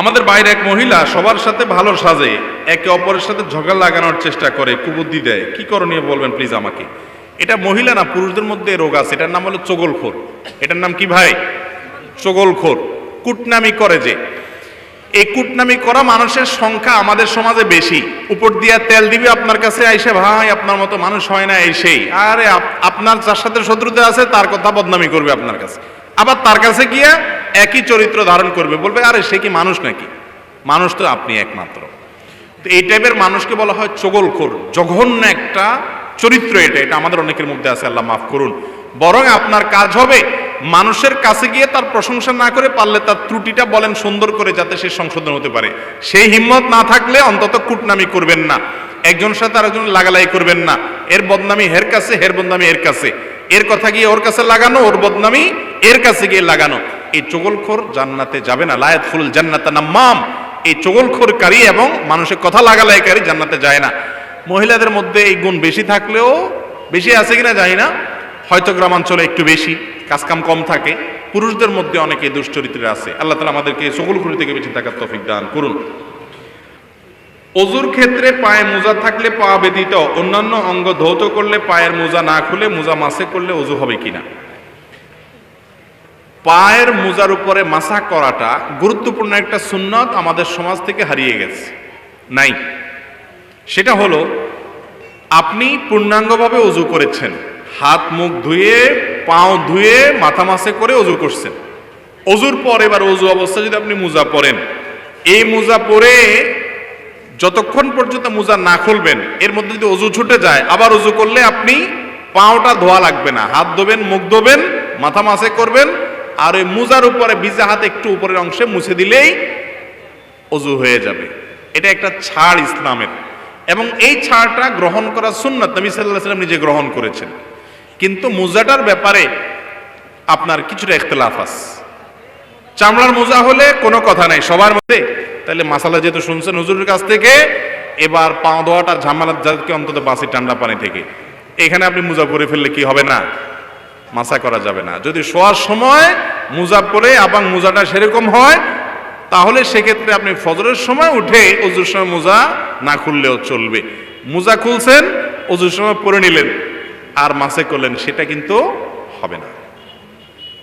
আমাদের বাইরে এক মহিলা সবার সাথে ভালো সাজে, একে অপরের সাথে ঝগড়া লাগানোর চেষ্টা করে, কুবুদ্ধি দেয়। কি করণীয় বলবেন প্লিজ আমাকে। এটা মহিলা না, পুরুষদের মধ্যে রোগ আছে, এটার নাম হলো চগলখোর। এটার নাম কি ভাই? চগলখোর। কুটনামি করে যে, এই কুটনামি করা মানুষের সংখ্যা আমাদের সমাজে বেশি। উপর দিয়া তেল দিবে আপনার কাছে আইসে, ভাই আপনার মতো মানুষ হয় না, এই সেই। আরে আপনার যার সাথে শত্রুতা আছে তার কথা বদনামি করবে আপনার কাছে, আবার তার কাছে গিয়া একই চরিত্র ধারণ করবে, বলবে আরে সে কি মানুষ নাকি, মানুষ তো আপনি একমাত্র। তো এই টাইপের মানুষকে বলা হয় চগলখোর। জঘন্য একটা চরিত্র এটা, এটা আমাদের অনেকের মধ্যে আছে, আল্লাহ মাফ করুন। বরং আপনার কাজ হবে মানুষের কাছে গিয়ে তার প্রশংসা না করে, পারলে তার ত্রুটিটা বলেন সুন্দর করে, যাতে সে সংশোধন হতে পারে। সেই হিম্মত না থাকলে অন্তত কুটনামি করবেন না, একজনের সাথে আরেকজন লাগালাই করবেন না। এর বদনামি হের কাছে, হের বদনামি এর কাছে, এর কথা গিয়ে ওর কাছে লাগানো, ওর বদনামি এর কাছে গিয়ে লাগানো। এই চগলখোর জান্নাতে যাবে না। লা ইয়াদখুলুল জান্নাতা নাম্মাম। এই চগলখোরকারী এবং মানুষের কথা লাগালাইকারী জান্নাতে যায় না। মহিলাদের মধ্যে এই গুণ বেশি থাকলেও, বেশি আছে কিনা জানি না, হয়তো গ্রামাঞ্চলে একটু বেশি, কাজকাম কম থাকে। পুরুষদের মধ্যে অনেকে দুশ্চরিত্রের আছে। আল্লাহ তাআলা আমাদেরকে চগলখোরি থেকে বেঁচে থাকার তৌফিক দান করুন। অজুর ক্ষেত্রে পায়ে মোজা থাকলে পা ব্যতীত অন্যান্য অঙ্গ ধৌত করলে, পায়ের মোজা না খুলে মোজা মাসে করলে অজু হবে কিনা? পায়ের মোজার উপরে মাসা করাটা গুরুত্বপূর্ণ একটা সুন্নত, আমাদের সমাজ থেকে হারিয়ে গেছে, নাই। সেটা হলো, আপনি পূর্ণাঙ্গভাবে অজু করেছেন, হাত মুখ ধুয়ে, পাও ধুয়ে, মাথা মাসে করে অজু করছেন। অজুর পর এবার অজু অবস্থায় যদি আপনি মোজা পরেন, এই মোজা পরে যতক্ষণ পর্যন্ত মোজা না খুলবেন, এর মধ্যে যদি অজু ছুটে যায়, আবার অজু করলে আপনি পাওটা ধোয়া লাগবে না, হাত ধোবেন, মুখ ধোবেন, মাথা মাসে করবেন, আর ওই মোজার উপরে ভিজা হাত একটু উপরের অংশে মুছে দিলেই অজু হয়ে যাবে। এটা একটা ছাড় ইসলামের, এবং এই ছাড়টা গ্রহণ করা সুন্নাত, নবী সাল্লাল্লাহু আলাইহি ওয়াসাল্লাম নিজে গ্রহণ করেছেন। কিন্তু মোজাটার ব্যাপারে আপনার কিছুটা ইখতিলাফ আছে। চামড়ার মোজা হলে কোনো কথা নাই সবার মধ্যে, তাহলে মাসালা যেহেতু শুনছেন হুজুরের কাছ থেকে, এবার পা ধোয়াটার ঝামেলার যাকে অন্তত বাঁচি ঠান্ডা পানি থেকে। এখানে আপনি মোজা পরে ফেললে কি হবে না, মাসা করা যাবে না। যদি শোয়ার সময় মোজা পরে আবার মোজাটা সেরকম হয়, তাহলে সেক্ষেত্রে আপনি ফজরের সময় উঠে অজুর সময় মোজা না খুললেও চলবে। মোজা খুলছেন, অজুর সময় পরে নিলেন আর মাসে করলেন, সেটা কিন্তু হবে না।